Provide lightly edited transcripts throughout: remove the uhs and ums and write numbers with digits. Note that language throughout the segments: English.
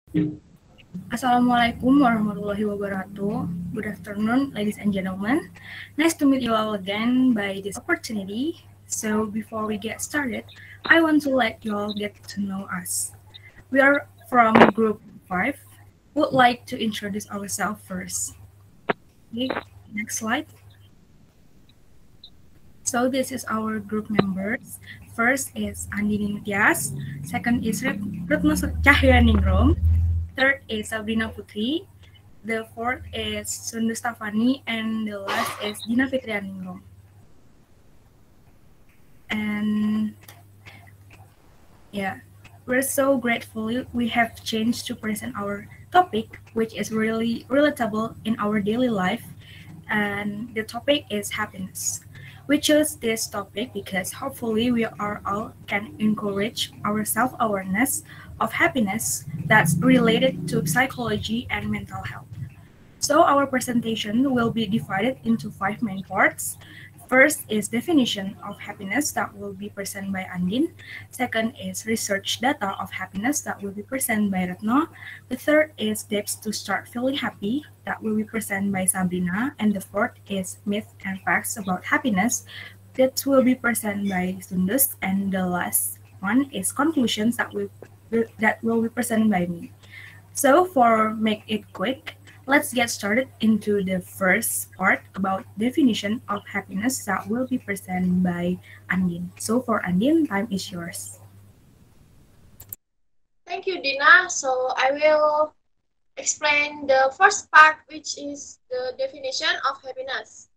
Assalamualaikum warahmatullahi wabarakatuh. Good afternoon, ladies and gentlemen. Nice to meet you all again by this opportunity. So before we get started, I want to let you all get to know us. We are from Group 5. Would like to introduce ourselves first. Okay, next slide. So this is our group members. First is Andiningtyas, second is Retno Cahyaningrum, third is Sabrina Putri, the fourth is Xunduz Taffany, and the last is Dina Ningrum. And yeah, we're so grateful we have changed to present our topic, which is really relatable in our daily life. And the topic is happiness. We chose this topic because hopefully we are all can encourage our self-awareness of happiness that's related to psychology and mental health. So our presentation will be divided into 5 main parts. First is definition of happiness that will be presented by Andin. Second is research data of happiness that will be presented by Retno. The third is tips to start feeling happy that will be presented by Sabrina. And the fourth is myth and facts about happiness that will be presented by Xunduz. And the last one is conclusions that will be presented by me. So for make it quick, let's get started into the first part about definition of happiness that will be presented by Andin. So for Andin, time is yours. Thank you, Dina. So I will explain the first part, which is the definition of happiness.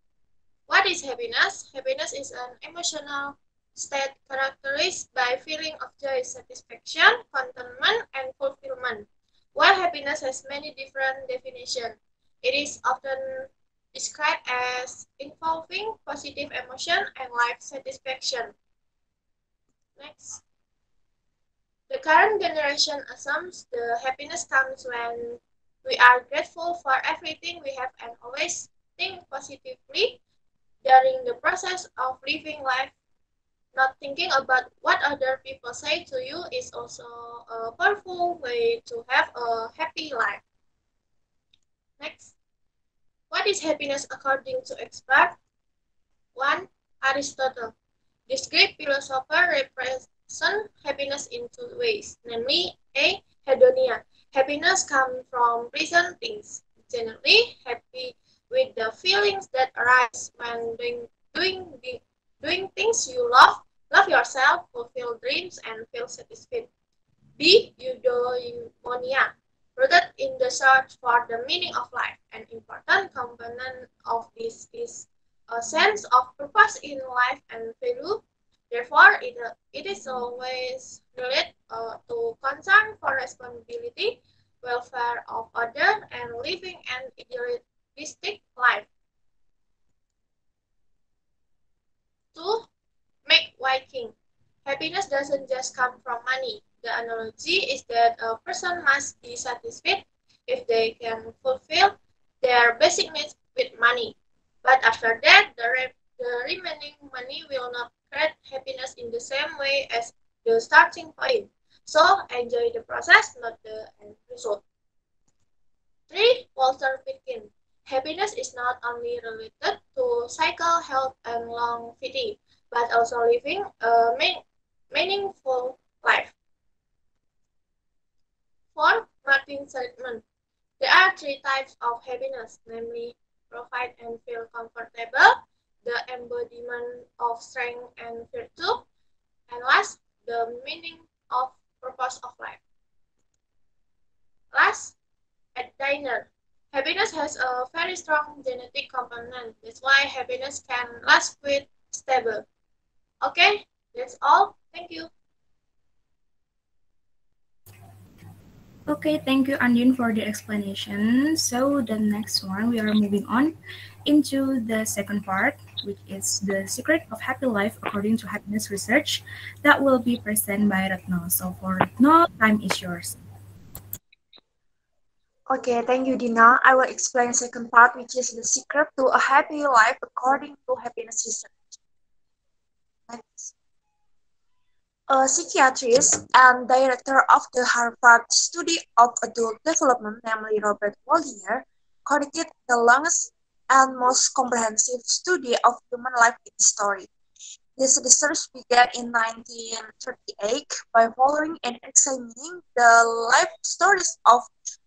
What is happiness? Happiness is an emotional state characterized by feeling of joy, satisfaction, contentment, and fulfillment. While happiness has many different definitions, it is often described as involving positive emotion and life satisfaction. Next. The current generation assumes the happiness comes when we are grateful for everything we have and always think positively during the process of living life. Not thinking about what other people say to you is also a powerful way to have a happy life. Next. What is happiness according to experts? 1. Aristotle. This Greek philosopher represents happiness in two ways, namely A. Hedonia. Happiness comes from pleasant things. Generally happy with the feelings that arise when doing things you love yourself, fulfill dreams, and feel satisfied. B. Eudaimonia. Rooted in the search for the meaning of life. An important component of this is a sense of purpose in life and value. Therefore, it is always related to concern for responsibility, welfare of others, and living an idealistic life. 2. Make Viking. Happiness doesn't just come from money. The analogy is that a person must be satisfied if they can fulfill their basic needs with money. But after that, the remaining money will not create happiness in the same way as the starting point. So enjoy the process, not the end result. 3. Walter Pitkin. Happiness is not only related to cycle, health, and longevity, but also living a meaningful life. 4. Martin Seligman. There are three types of happiness, namely provide and feel comfortable, the embodiment of strength and virtue, and last, the meaning of purpose of life. Last, at Diner. Happiness has a very strong genetic component. That's why happiness can last quite stable. Okay, that's all. Thank you. Okay, thank you, Andin, for the explanation. So the next one, we are moving on into the second part, which is the secret of happy life according to happiness research that will be presented by Retno. So for Retno, time is yours. Okay, thank you, Dina. I will explain second part, which is the secret to a happy life according to happiness research. Next. A psychiatrist and director of the Harvard Study of Adult Development, namely Robert Waldiner, conducted the longest and most comprehensive study of human life in history. This research began in 1938 by following and examining the life stories of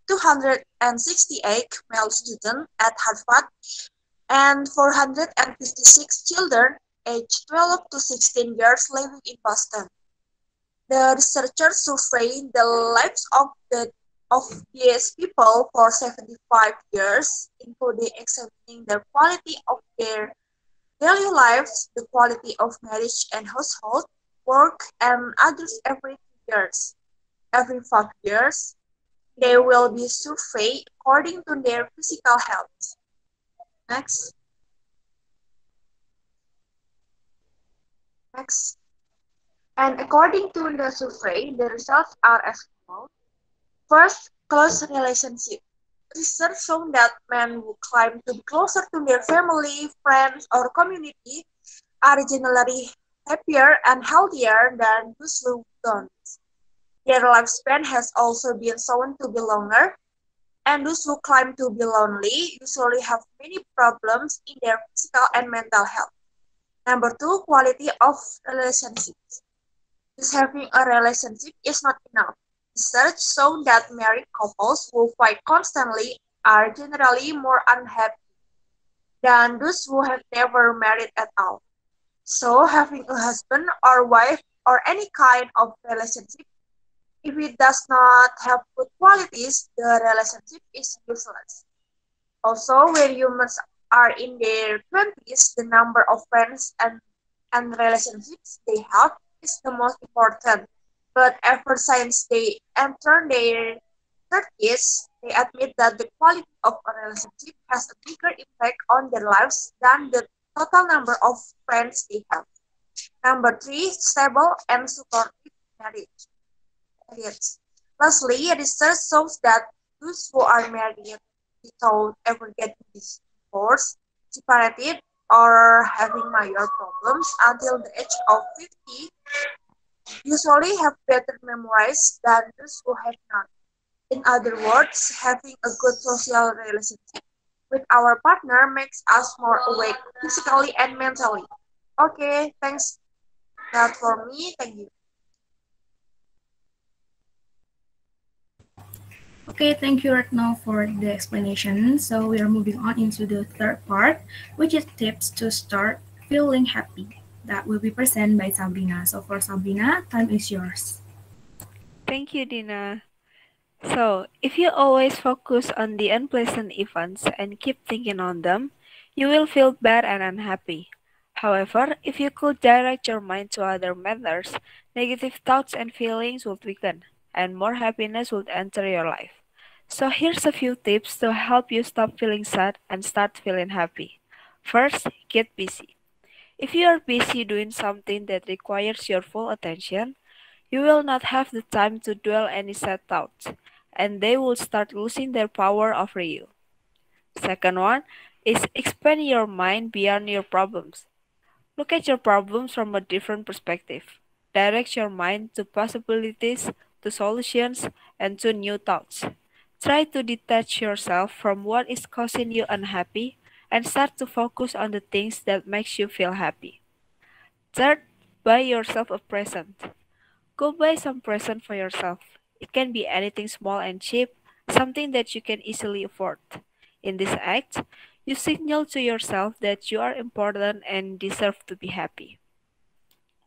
268 male students at Harvard and 456 children aged 12 to 16 years living in Boston. The researchers surveyed the lives of these people for 75 years, including examining the quality of their daily lives, the quality of marriage and household, work, and others every 2 years. Every 5 years, they will be surveyed according to their physical health. Next. Next. And according to the survey, the results are as follows. First, close relationship. Research shown that men who claim to be closer to their family, friends, or community are generally happier and healthier than those who don't. Their lifespan has also been shown to be longer, and those who claim to be lonely usually have many problems in their physical and mental health. Number two, quality of relationships. Just having a relationship is not enough. Research shown that married couples who fight constantly are generally more unhappy than those who have never married at all. So, having a husband or wife or any kind of relationship, if it does not have good qualities, the relationship is useless. Also, when humans are in their 20s, the number of friends and relationships they have is the most important. But ever since they enter their 30s, they admit that the quality of a relationship has a bigger impact on their lives than the total number of friends they have. Number three, stable and supportive marriage. Lastly, research shows that those who are married without ever getting divorced, separated, or having major problems until the age of 50 usually have better memories than those who have not. In other words, having a good social relationship with our partner makes us more awake physically and mentally. Okay, thanks. That for me. Thank you. Okay, thank you, Retno, for the explanation. So we are moving on into the third part, which is tips to start feeling happy. That will be presented by Sabrina. So for Sabrina, time is yours. Thank you, Dina. So, if you always focus on the unpleasant events and keep thinking on them, you will feel bad and unhappy. However, if you could direct your mind to other matters, negative thoughts and feelings will weaken, and more happiness will enter your life. So, here's a few tips to help you stop feeling sad and start feeling happy. First, get busy. If you are busy doing something that requires your full attention, you will not have the time to dwell any sad thoughts, and they will start losing their power over you. Second one is expand your mind beyond your problems. Look at your problems from a different perspective. Direct your mind to possibilities, to solutions, and to new thoughts. Try to detach yourself from what is causing you unhappy and start to focus on the things that makes you feel happy. Third, buy yourself a present. Go buy some present for yourself. It can be anything small and cheap, something that you can easily afford. In this act, you signal to yourself that you are important and deserve to be happy.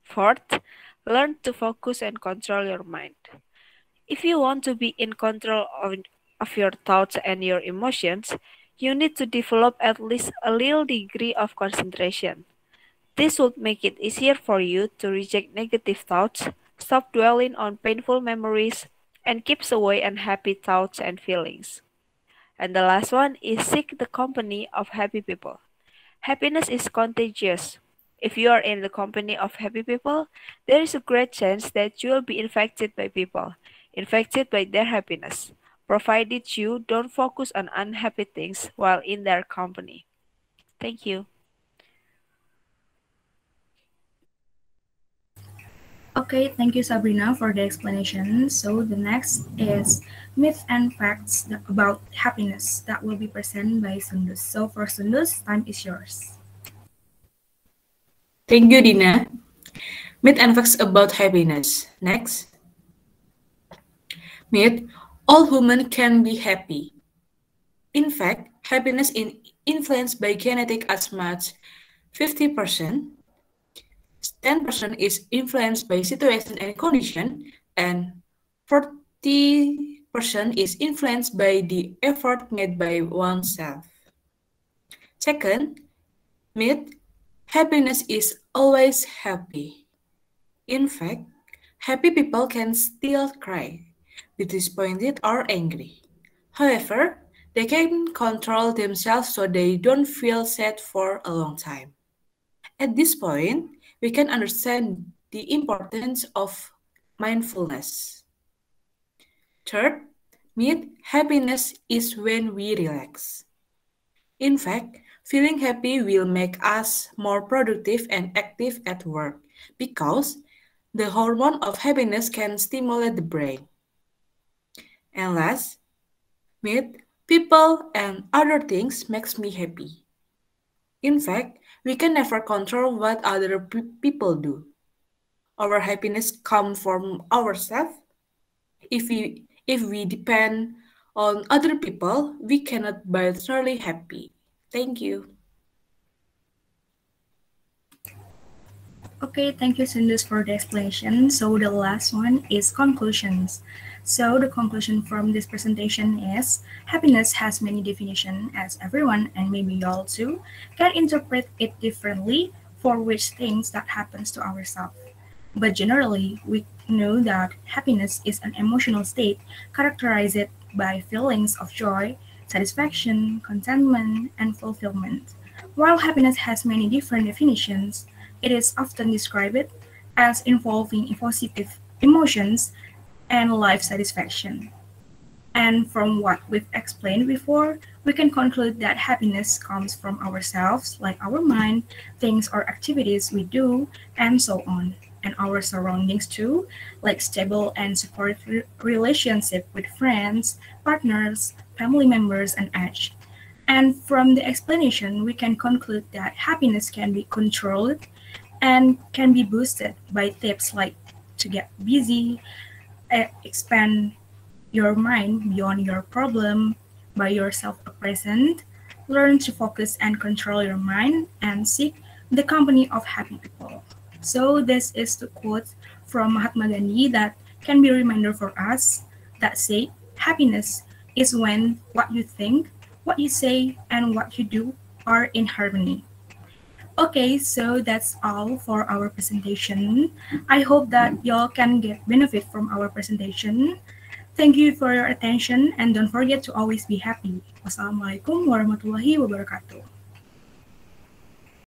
Fourth, learn to focus and control your mind. If you want to be in control of your thoughts and your emotions, you need to develop at least a little degree of concentration. This would make it easier for you to reject negative thoughts, stop dwelling on painful memories, and keeps away unhappy thoughts and feelings. And the last one is seek the company of happy people. Happiness is contagious. If you are in the company of happy people, there is a great chance that you will be infected by their happiness, provided you don't focus on unhappy things while in their company. Thank you. Okay, thank you, Sabrina, for the explanation. So the next is myths and facts about happiness that will be presented by Xunduz. So for Xunduz, time is yours. Thank you, Dina. Myth and facts about happiness. Next. Myth, all humans can be happy. In fact, happiness is influenced by genetic as much 50%, 10% is influenced by situation and condition, and 40% is influenced by the effort made by oneself. Second, myth, happiness is always happy. In fact, happy people can still cry, be disappointed or angry. However, they can control themselves so they don't feel sad for a long time. At this point, we can understand the importance of mindfulness. Third, myth, happiness is when we relax. In fact, feeling happy will make us more productive and active at work because the hormone of happiness can stimulate the brain. And last, myth, people and other things makes me happy. In fact, we can never control what other people do. Our happiness comes from ourselves. If we depend on other people, we cannot be truly happy. Thank you. Okay, thank you, Sindus, for the explanation. So the last one is conclusions. So the conclusion from this presentation is happiness has many definitions as everyone, and maybe y'all too, can interpret it differently for which things that happens to ourselves. But generally, we know that happiness is an emotional state characterized by feelings of joy, satisfaction, contentment, and fulfillment. While happiness has many different definitions, it is often described as involving positive emotions and life satisfaction. And from what we've explained before, we can conclude that happiness comes from ourselves, like our mind, things or activities we do, and so on. And our surroundings too, like stable and supportive relationship with friends, partners, family members, and age. And from the explanation, we can conclude that happiness can be controlled and can be boosted by tips like to get busy, expand your mind beyond your problem, by yourself present, learn to focus and control your mind, and seek the company of happy people. So this is the quote from Mahatma Gandhi that can be a reminder for us that say happiness is when what you think, what you say, and what you do are in harmony. Okay, so that's all for our presentation. I hope that y'all can get benefit from our presentation. Thank you for your attention and don't forget to always be happy. Wassalamualaikum warahmatullahi wabarakatuh.